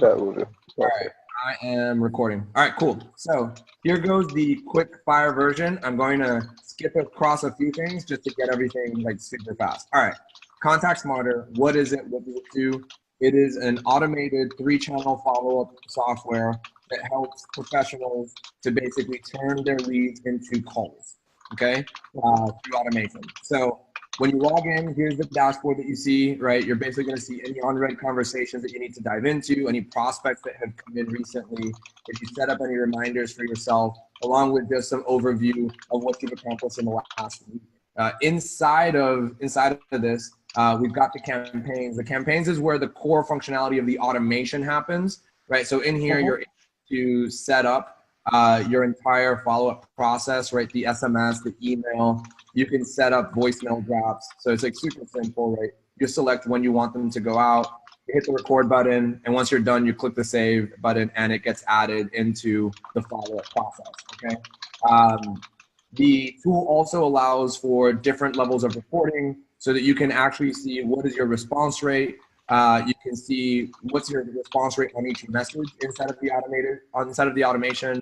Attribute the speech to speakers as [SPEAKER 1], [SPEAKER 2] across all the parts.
[SPEAKER 1] That will do.
[SPEAKER 2] All right, I am recording. All right, cool. So here goes the quick fire version. I'm going to skip across a few things just to get everything like super fast. All right, Contact Smarter, what is it? What does it do? It is an automated 3-channel follow-up software that helps professionals to basically turn their leads into calls, okay, through automation. So when you log in, here's the dashboard that you see, right? You're basically going to see any on-read conversations that you need to dive into, any prospects that have come in recently, if you set up any reminders for yourself, along with just some overview of what you've accomplished in the last week. Inside of this, we've got the campaigns. The campaigns is where the core functionality of the automation happens, right? So in here, you're able to set up your entire follow-up process, right? The SMS, the email. You can set up voicemail drops. So it's like super simple, right? You select when you want them to go out, you hit the record button, and once you're done, you click the save button, and it gets added into the follow-up process, okay? The tool also allows for different levels of reporting so that you can actually see what is your response rate. You can see what's your response rate on each message inside of the automation.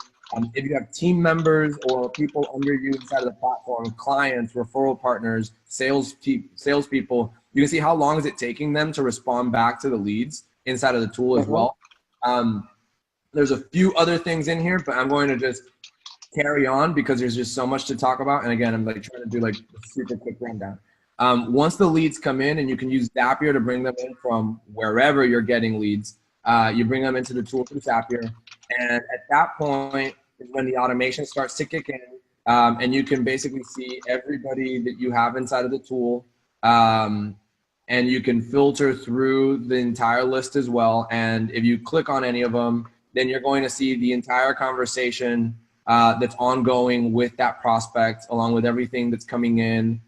[SPEAKER 2] If you have team members or people under you inside of the platform, clients, referral partners, salespeople, you can see how long is it taking them to respond back to the leads inside of the tool as well. There's a few other things in here, but I'm going to just carry on because there's just so much to talk about. And again, I'm like trying to do like a super quick rundown. Once the leads come in, and you can use Zapier to bring them in from wherever you're getting leads, you bring them into the tool through Zapier. And at that point is when the automation starts to kick in, and you can basically see everybody that you have inside of the tool, and you can filter through the entire list as well. And if you click on any of them, then you're going to see the entire conversation that's ongoing with that prospect, along with everything that's coming in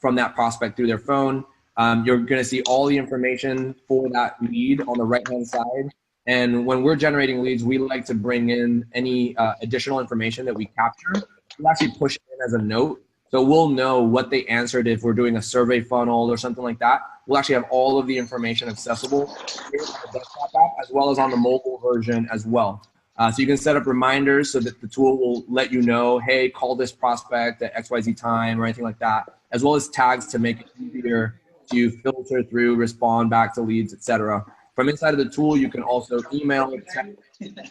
[SPEAKER 2] from that prospect through their phone. You're going to see all the information for that lead on the right-hand side. And when we're generating leads, we like to bring in any additional information that we capture. We'll actually push it in as a note. So we'll know what they answered if we're doing a survey funnel or something like that. We'll actually have all of the information accessible here on the desktop app, as well as on the mobile version as well. So you can set up reminders so that the tool will let you know, hey, call this prospect at XYZ time or anything like that, as well as tags to make it easier to filter through, respond back to leads, etc. From inside of the tool, you can also email, text,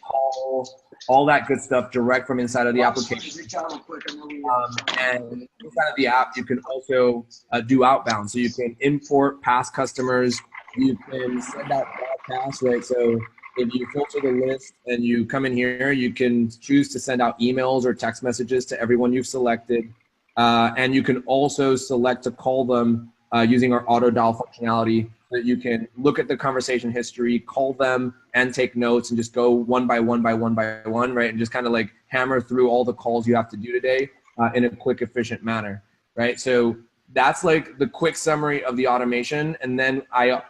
[SPEAKER 2] call, all that good stuff direct from inside of the application. And inside of the app, you can also do outbound. So you can import past customers. You can send out broadcasts, right? So if you filter the list and you come in here, you can choose to send out emails or text messages to everyone you've selected. And you can also select to call them using our auto dial functionality, so that you can look at the conversation history, call them, and take notes, and just go one by one, right? And just kind of like hammer through all the calls you have to do today in a quick, efficient manner, right? So that's like the quick summary of the automation. And then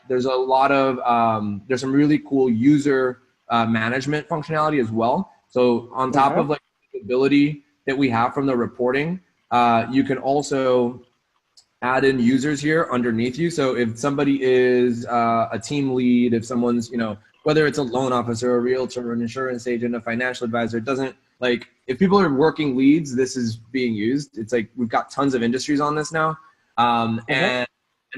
[SPEAKER 2] there's a lot of, there's some really cool user management functionality as well. So on top of like the ability that we have from the reporting, you can also add in users here underneath you. So if somebody is a team lead, if someone's, whether it's a loan officer, a realtor, an insurance agent, a financial advisor, it doesn't, like, if people are working leads, this is being used. It's like we've got tons of industries on this now. And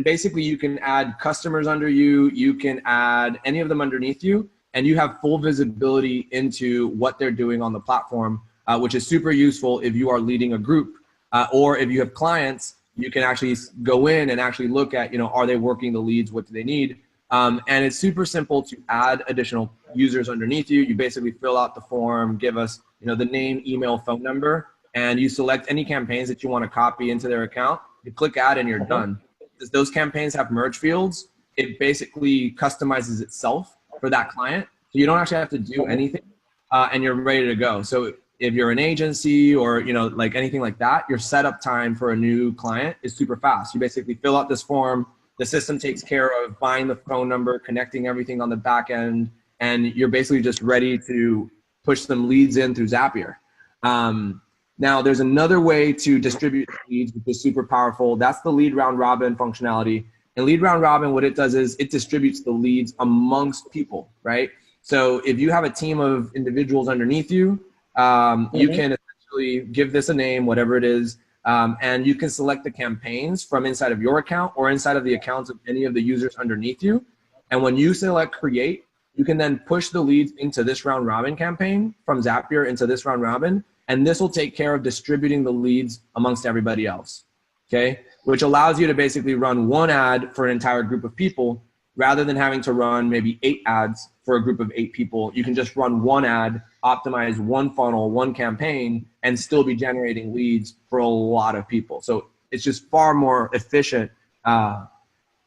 [SPEAKER 2] basically you can add customers under you, you can add any of them underneath you, and you have full visibility into what they're doing on the platform, which is super useful if you are leading a group, or if you have clients, you can actually go in and actually look at, are they working the leads? What do they need? And it's super simple to add additional users underneath you. You basically fill out the form, give us, the name, email, phone number, and you select any campaigns that you want to copy into their account. You click add and you're done. Because those campaigns have merge fields, it basically customizes itself for that client. So you don't actually have to do anything, and you're ready to go. So if you're an agency or, like anything like that, your setup time for a new client is super fast. You basically fill out this form, the system takes care of buying the phone number, connecting everything on the back end, and you're basically just ready to push some leads in through Zapier. Now, there's another way to distribute leads, which is super powerful. That's the lead round robin functionality. And lead round robin, what it does is it distributes the leads amongst people, right? So if you have a team of individuals underneath you, you can essentially give this a name, whatever it is, and you can select the campaigns from inside of your account or inside of the accounts of any of the users underneath you. And when you select create, you can then push the leads into this round robin campaign from Zapier into this round robin, and this will take care of distributing the leads amongst everybody else, okay? Which allows you to basically run one ad for an entire group of people rather than having to run maybe 8 ads for a group of 8 people. You can just run one ad, optimize one funnel, one campaign, and still be generating leads for a lot of people. So it's just far more efficient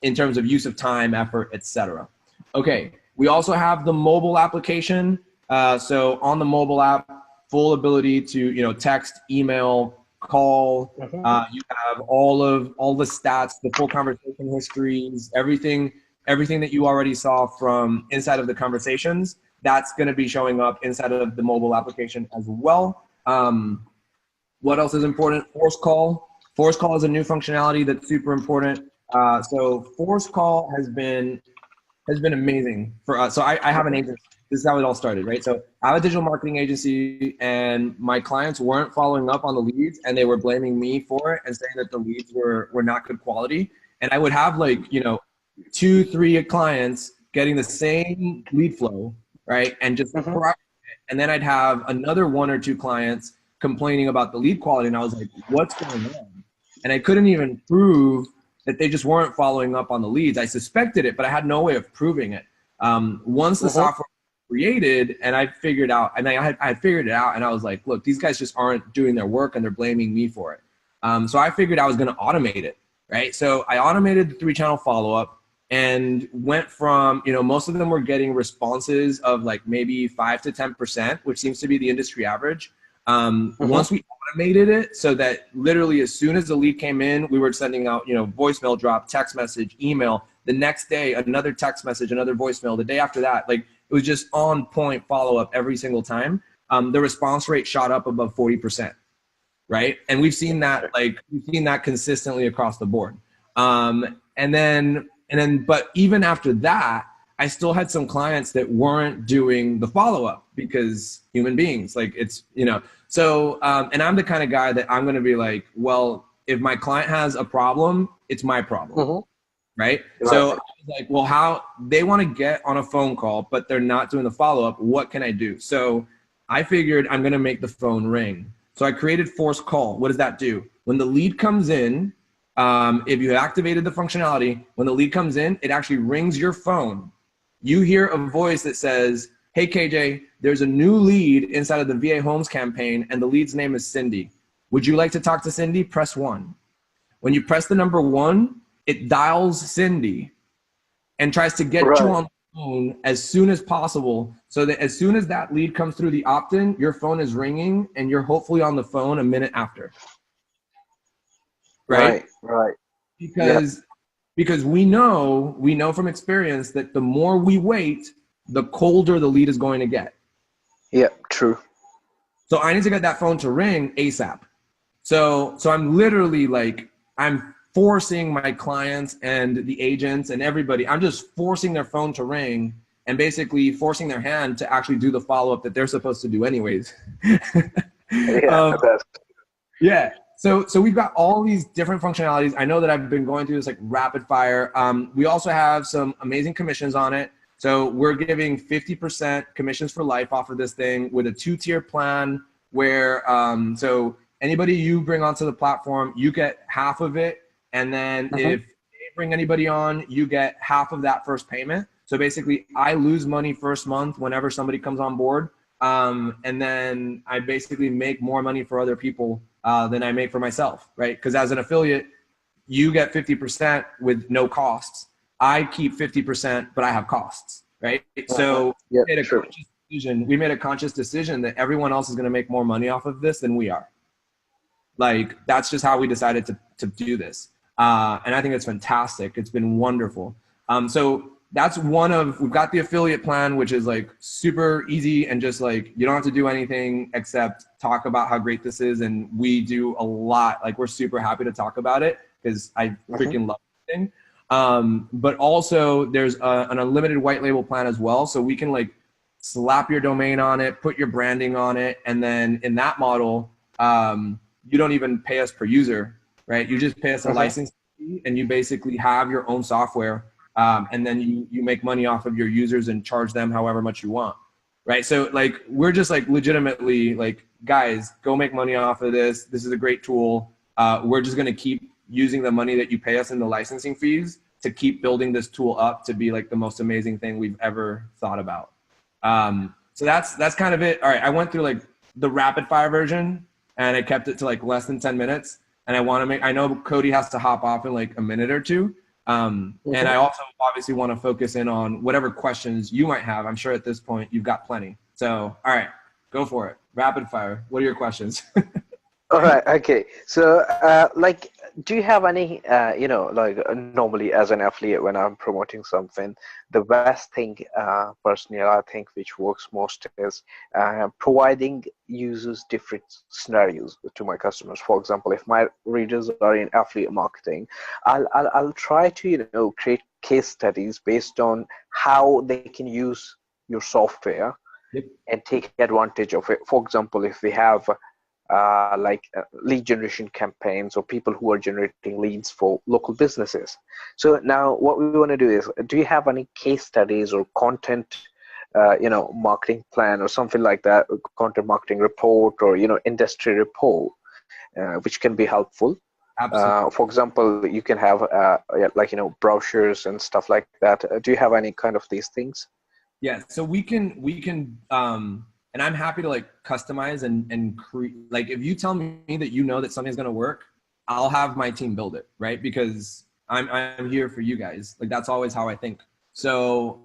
[SPEAKER 2] in terms of use of time, effort, etc. Okay, we also have the mobile application. So on the mobile app, full ability to text, email, call. You have all the stats, the full conversation histories, everything that you already saw from inside of the conversations. That's going to be showing up inside of the mobile application as well. What else is important? Force call. Force call is a new functionality that's super important. So force call has been amazing for us. So I have an agency. This is how it all started, right? So I have a digital marketing agency, and my clients weren't following up on the leads, and they were blaming me for it and saying that the leads were not good quality. And I would have 2-3 clients getting the same lead flow, right? And just and then I'd have another 1 or 2 clients complaining about the lead quality, and I was like, what's going on? And I couldn't even prove that they just weren't following up on the leads. I suspected it, but I had no way of proving it. Once the software created and I figured out, and I figured it out, and I was like, look, these guys just aren't doing their work and they're blaming me for it. So I figured I was going to automate it, right? So I automated the 3-channel follow-up and went from, most of them were getting responses of maybe 5 to 10%, which seems to be the industry average. Once we automated it so that literally as soon as the lead came in, we were sending out, voicemail drop, text message, email. The next day, another text message, another voicemail. The day after that, it was just on point follow-up every single time. The response rate shot up above 40%, right? And we've seen that, consistently across the board. But even after that, I still had some clients that weren't doing the follow-up because human beings, so, and I'm the kind of guy that I'm going to be like, well, if my client has a problem, it's my problem, right? So I was like, well, how they want to get on a phone call, but they're not doing the follow-up. What can I do? So I figured I'm going to make the phone ring. So I created force call. What does that do? When the lead comes in, if you activated the functionality, when the lead comes in, it actually rings your phone. You hear a voice that says, hey, KJ, there's a new lead inside of the VA Homes campaign, and the lead's name is Cindy. Would you like to talk to Cindy? Press 1. When you press the number 1, it dials Cindy and tries to get you on the phone as soon as possible, so that as soon as that lead comes through the opt-in, your phone is ringing and you're hopefully on the phone a minute after. Right. Because we know from experience that the more we wait, the colder the lead is going to get.
[SPEAKER 1] Yep, true.
[SPEAKER 2] So I need to get that phone to ring ASAP. So I'm literally I'm forcing my clients and the agents and everybody, I'm just forcing their phone to ring and basically forcing their hand to actually do the follow-up that they're supposed to do anyways. Yeah. So we've got all these different functionalities. I know that I've been going through this rapid fire. We also have some amazing commissions on it. So we're giving 50% commissions for life off of this thing with a 2-tier plan where, so anybody you bring onto the platform, you get half of it. And then if they bring anybody on, you get half of that first payment. So basically I lose money first month whenever somebody comes on board. And then I basically make more money for other people than I make for myself, right? Because as an affiliate, you get 50% with no costs. I keep 50%, but I have costs, right? So we made a conscious decision that everyone else is going to make more money off of this than we are. That's just how we decided to do this. And I think it's fantastic. It's been wonderful. So that's we've got the affiliate plan, which is super easy and just you don't have to do anything except talk about how great this is. And we do a lot, we're super happy to talk about it because I freaking love this thing. But also there's an unlimited white label plan as well. So we can like slap your domain on it, put your branding on it. And then in that model, you don't even pay us per user, right? You just pay us a license fee, and you basically have your own software. And then you make money off of your users and charge them however much you want, right? So like, we're just like legitimately like, guys, go make money off of this. This is a great tool. We're just gonna keep using the money that you pay us in the licensing fees to keep building this tool up to be like the most amazing thing we've ever thought about. So that's kind of it. All right, I went through like the rapid fire version and I kept it to like less than 10 minutes. And I know Cody has to hop off in like a minute or two. And I also obviously want to focus in on whatever questions you might have. I'm sure at this point you've got plenty. So, all right, go for it. Rapid fire. What are your questions?
[SPEAKER 1] All right. Okay. So, like, do you have any, like normally as an affiliate, when I'm promoting something, the best thing, personally, I think which works most is providing users different scenarios to my customers. For example, if my readers are in affiliate marketing, I'll try to, create case studies based on how they can use your software and take advantage of it. For example, if we have lead generation campaigns or people who are generating leads for local businesses. So now what we want to do is, do you have any case studies or content, marketing plan or something like that, content marketing report or, industry report, which can be helpful?
[SPEAKER 2] Absolutely.
[SPEAKER 1] For example, you can have brochures and stuff like that. Do you have any kind of these things?
[SPEAKER 2] Yeah, so we can and I'm happy to like customize and create. Like if you tell me that that something's gonna work, I'll have my team build it, right? Because I'm here for you guys. Like that's always how I think. So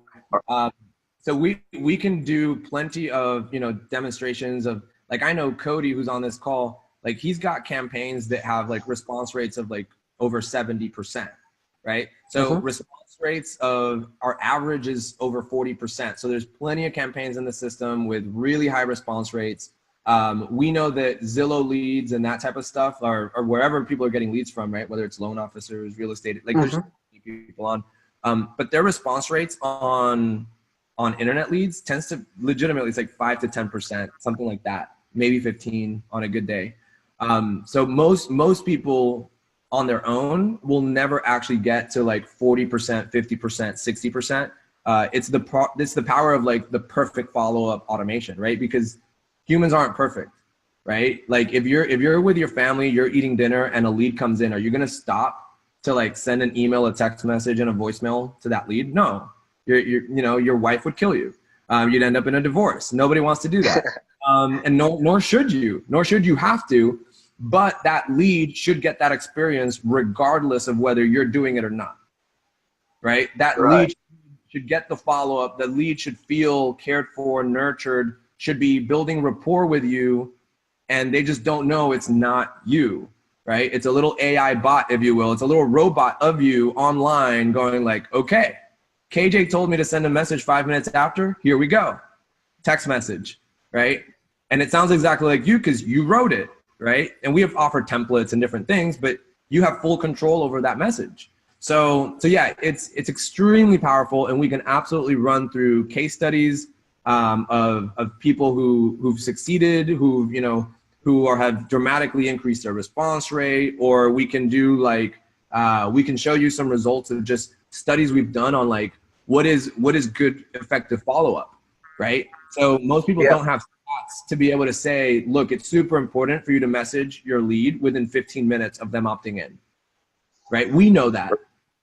[SPEAKER 2] so we can do plenty of demonstrations of, like, I know Cody, who's on this call, like he's got campaigns that have like response rates of like over 70%, right? So response rates of our average is over 40%. So there's plenty of campaigns in the system with really high response rates. We know that Zillow leads and that type of stuff or wherever people are getting leads from, right? Whether it's loan officers, real estate, like there's people on, but their response rates on internet leads tends to legitimately, it's like 5 to 10%, something like that, maybe 15 on a good day. So most people on their own will never actually get to like 40%, 50%, 60%. It's the power of like the perfect follow-up automation, right? Because humans aren't perfect, right? Like if you're with your family, you're eating dinner and a lead comes in, are you gonna stop to like send an email, a text message, and a voicemail to that lead? No, your wife would kill you. You'd end up in a divorce. Nobody wants to do that. And nor should you have to. But that lead should get that experience regardless of whether you're doing it or not, right? That lead should get the follow-up. The lead should feel cared for, nurtured, should be building rapport with you, and they just don't know it's not you, right? It's a little AI bot, if you will. It's a little robot of you online going like, okay, KJ told me to send a message 5 minutes after, here we go. Text message, right? And it sounds exactly like you because you wrote it. Right? And we have offered templates and different things, but you have full control over that message. So yeah, it's extremely powerful, and we can absolutely run through case studies of people who've succeeded, who have dramatically increased their response rate, or we can do like we can show you some results of just studies we've done on like what is good effective follow-up, right? So most people don't have to be able to say, look, it's super important for you to message your lead within 15 minutes of them opting in, right? We know that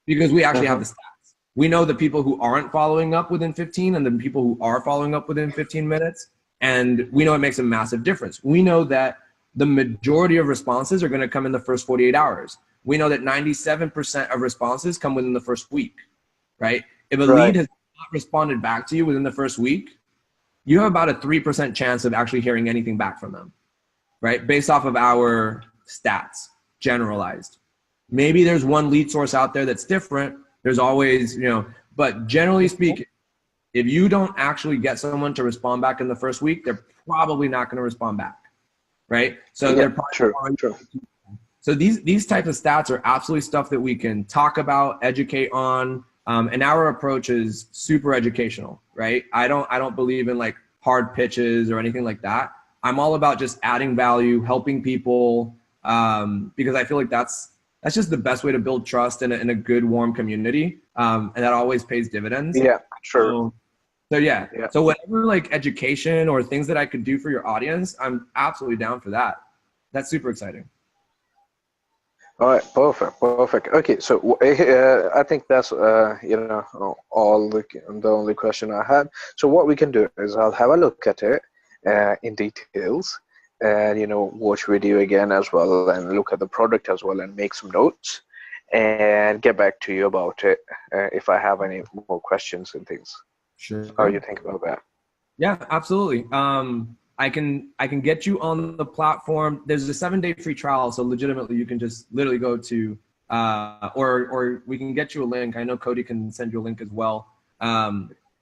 [SPEAKER 2] because we actually have the stats. We know the people who aren't following up within 15 and the people who are following up within 15 minutes. And we know it makes a massive difference. We know that the majority of responses are going to come in the first 48 hours. We know that 97% of responses come within the first week, right? If a lead has not responded back to you within the first week, you have about a 3% chance of actually hearing anything back from them, right? Based off of our stats, generalized. Maybe there's one lead source out there that's different. There's always, but generally speaking, if you don't actually get someone to respond back in the first week, they're probably not going to respond back, right? So they're probably
[SPEAKER 1] true.
[SPEAKER 2] So these types of stats are absolutely stuff that we can talk about, educate on, and our approach is super educational, right? I don't believe in like hard pitches or anything like that. I'm all about just adding value, helping people, because I feel like that's just the best way to build trust in a good, warm community, and that always pays dividends.
[SPEAKER 1] Yeah, sure.
[SPEAKER 2] So yeah. So whatever like education or things that I could do for your audience, I'm absolutely down for that. That's super exciting.
[SPEAKER 1] All right, perfect. Okay, so I think that's all the only question I had. So what we can do is I'll have a look at it in details, and watch video again as well, and look at the product as well, and make some notes, and get back to you about it if I have any more questions and things.
[SPEAKER 2] Sure.
[SPEAKER 1] How do you think about that?
[SPEAKER 2] Yeah, absolutely. I can get you on the platform. There's a 7-day free trial, so legitimately you can just literally go to or we can get you a link. I know Cody can send you a link as well.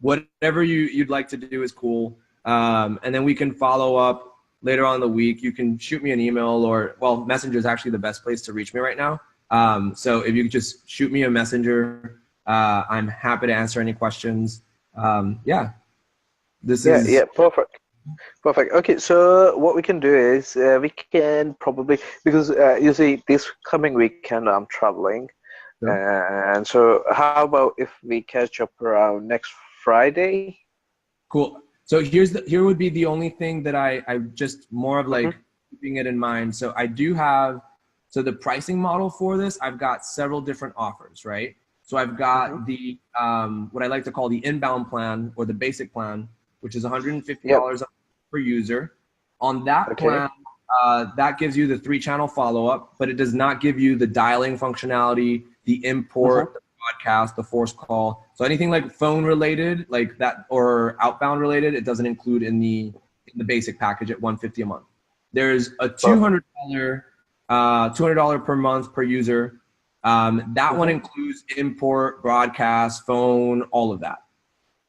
[SPEAKER 2] Whatever you'd like to do is cool. And then we can follow up later on in the week. You can shoot me an email, or Messenger is actually the best place to reach me right now. So if you could just shoot me a messenger, I'm happy to answer any questions.
[SPEAKER 1] Perfect. Okay, so what we can do is we can probably, because you see this coming weekend I'm traveling, and so how about if we catch up around next Friday?
[SPEAKER 2] Cool. So here would be the only thing that I just more of like keeping it in mind. So I do have, so the pricing model for this, I've got several different offers, right? So I've got the what I like to call the inbound plan, or the basic plan, which is $150 per user. On that plan, that gives you the 3-channel follow-up, but it does not give you the dialing functionality, the import, the broadcast, the force call. So anything like phone related, like that, or outbound related, it doesn't include in the basic package at $150 a month. There's a $200 per month per user. That one includes import, broadcast, phone, all of that.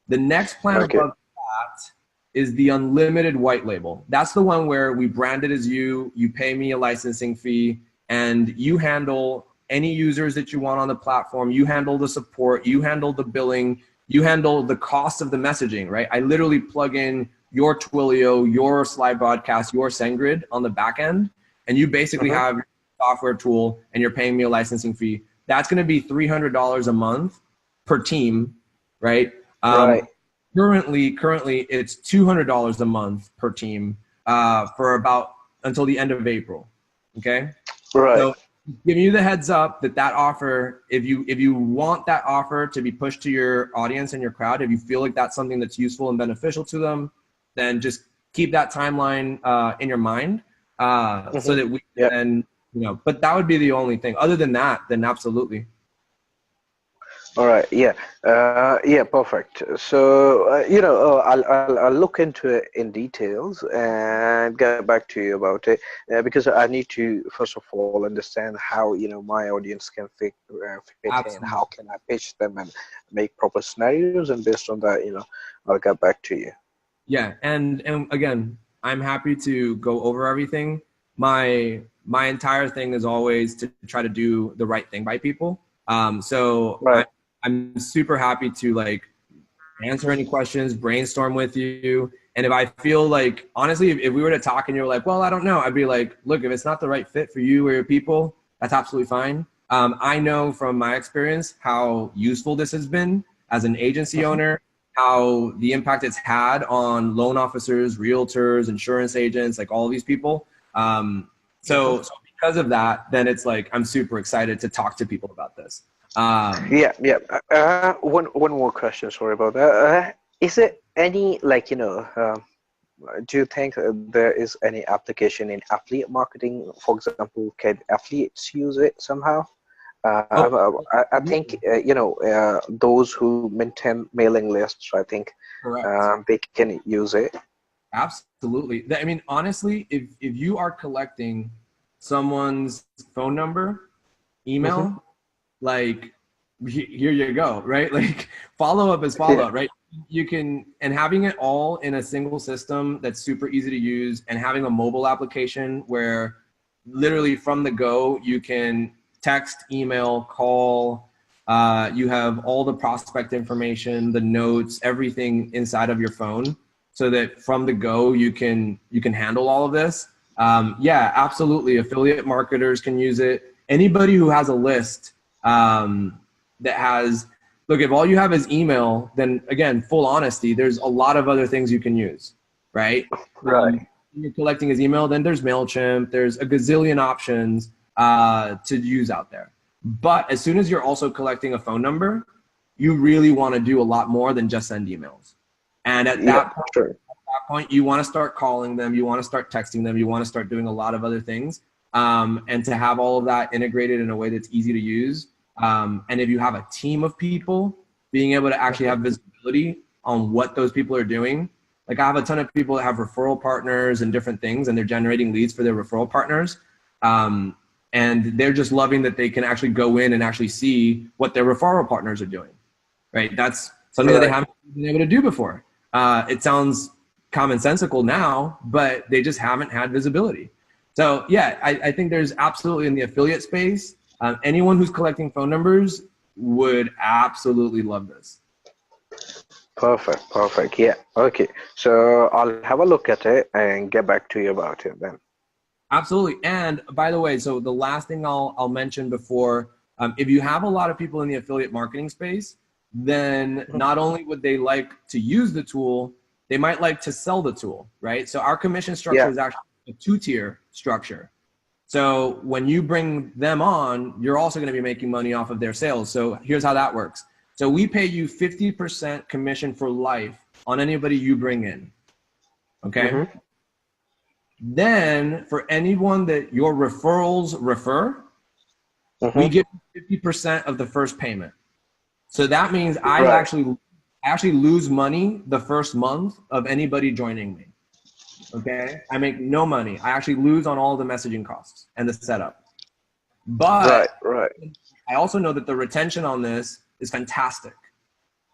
[SPEAKER 2] The next plan above that is the unlimited white label. That's the one where we brand it as you pay me a licensing fee, and you handle any users that you want on the platform. You handle the support, you handle the billing, you handle the cost of the messaging, right? I literally plug in your Twilio, your SlyBroadcast, your SendGrid on the back end, and you basically have a software tool, and you're paying me a licensing fee. That's gonna be $300 a month per team, right? Currently, it's $200 a month per team for about until the end of April. Okay.
[SPEAKER 1] Right.
[SPEAKER 2] So giving you the heads up that offer, if you want that offer to be pushed to your audience and your crowd, if you feel like that's something that's useful and beneficial to them, then just keep that timeline in your mind so that we can, But that would be the only thing. Other than that, then absolutely.
[SPEAKER 1] All right. Perfect. So I'll look into it in details and get back to you about it because I need to first of all understand how my audience can fit in. How can I pitch them and make proper scenarios, and based on that, I'll get back to you.
[SPEAKER 2] Yeah, and again, I'm happy to go over everything. My entire thing is always to try to do the right thing by people. I'm super happy to like answer any questions, brainstorm with you. And if I feel like, honestly, if we were to talk and you're like, well, I don't know, I'd be like, look, if it's not the right fit for you or your people, that's absolutely fine. I know from my experience how useful this has been as an agency owner, how the impact it's had on loan officers, realtors, insurance agents, like all of these people. So because of that, then it's like, I'm super excited to talk to people about this.
[SPEAKER 1] One more question. Sorry about that. Is there any do you think there is any application in affiliate marketing? For example, can affiliates use it somehow? I think those who maintain mailing lists, I think they can use it.
[SPEAKER 2] Absolutely. I mean, honestly, if you are collecting someone's phone number, email, like here you go, right? Like follow up is follow up, right? You can, and having it all in a single system that's super easy to use, and having a mobile application where literally from the go, you can text, email, call. You have all the prospect information, the notes, everything inside of your phone, so that from the go you can handle all of this. Yeah, absolutely. Affiliate marketers can use it. Anybody who has a list that has, look, if all you have is email, then again, full honesty, there's a lot of other things you can use, right?
[SPEAKER 1] Right.
[SPEAKER 2] You're collecting his email, then there's MailChimp, there's a gazillion options to use out there. But as soon as you're also collecting a phone number, you really want to do a lot more than just send emails. And at that point, you want to start calling them, you want to start texting them, you want to start doing a lot of other things. And to have all of that integrated in a way that's easy to use. And if you have a team of people, being able to actually have visibility on what those people are doing. Like I have a ton of people that have referral partners and different things, and they're generating leads for their referral partners. And they're just loving that they can actually go in and actually see what their referral partners are doing, right? That's something that they haven't been able to do before. It sounds commonsensical now, but they just haven't had visibility. So yeah, I think there's absolutely in the affiliate space, anyone who's collecting phone numbers would absolutely love this.
[SPEAKER 1] Perfect. Yeah. Okay. So I'll have a look at it and get back to you about it then.
[SPEAKER 2] Absolutely. And by the way, so the last thing I'll mention before, if you have a lot of people in the affiliate marketing space, then not only would they like to use the tool, they might like to sell the tool, right? So our commission structure is actually a 2-tier structure. So when you bring them on, you're also going to be making money off of their sales. So here's how that works. So we pay you 50% commission for life on anybody you bring in. Okay. Then for anyone that your referrals refer, we give 50% of the first payment. So that means I actually lose money the first month of anybody joining me. Okay. I make no money. I actually lose on all the messaging costs and the setup. But I also know that the retention on this is fantastic.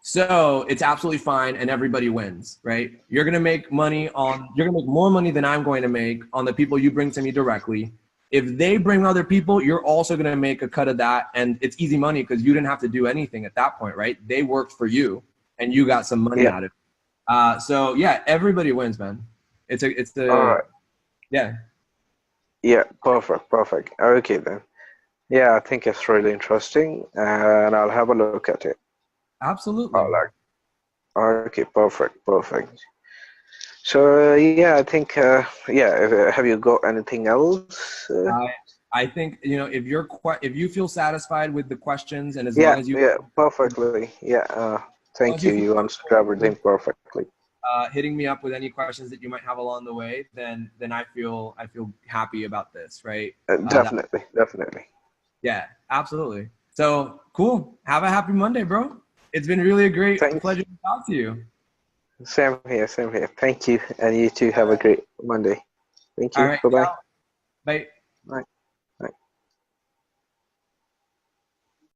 [SPEAKER 2] So it's absolutely fine and everybody wins, right? You're going to make money you're going to make more money than I'm going to make on the people you bring to me directly. If they bring other people, you're also going to make a cut of that. And it's easy money because you didn't have to do anything at that point, right? They worked for you and you got some money out of it. So yeah, everybody wins, man. Yeah.
[SPEAKER 1] Yeah, perfect. Okay then. Yeah, I think it's really interesting, and I'll have a look at it.
[SPEAKER 2] Absolutely.
[SPEAKER 1] Okay, perfect. So yeah, I think have you got anything else?
[SPEAKER 2] I think if you feel satisfied with the questions and as long as you
[SPEAKER 1] perfectly. Thank you. You answered everything perfectly.
[SPEAKER 2] Hitting me up with any questions that you might have along the way, then I feel happy about this, right?
[SPEAKER 1] Definitely.
[SPEAKER 2] Yeah, absolutely. So cool. Have a happy Monday, bro. It's been really a great pleasure to talk to you.
[SPEAKER 1] Same here. Thank you, and you too. Have a great Monday. Thank you.
[SPEAKER 2] All right,
[SPEAKER 1] Bye-bye.
[SPEAKER 2] Bye.
[SPEAKER 1] Bye.